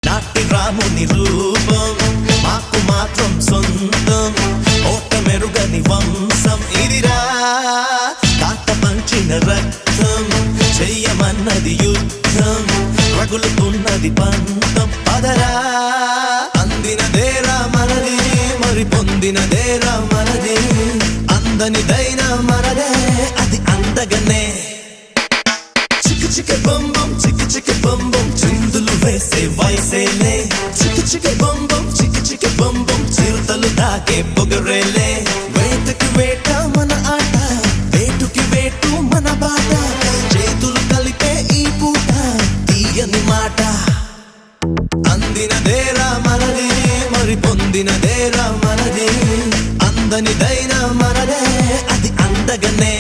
నాటి రాముని రూపం మాకు మాత్రం సొంతం ఓట మెరుగని వంశం ఇదిరా కాట పంచిన రక్తం చెయ్యమన్నది యుద్ధం రగులుతున్నది పంతం పదరా అందినదేరా మనది మరి పొందినదేరా మనది అందనిదైనా మనదే అది అందగనే చిక్కు చిక్కు బొంబం చిక్కు చిక్కు బొంబం చిందులు వేసే వయసేలే చిక్కు చిక్కు బొంబం చిక్కు చిక్కు బొంబం చిరుతలు దాకే పొగరేలే వేటకి వేట మన ఆట వేటుకి వేటు మన బాట చేతులు కలిపే ఈ పూట తీయని మాట అందినదేరా మనది మరి పొందినదేరా మనది అందనిదైనా మనదే అది అందగనే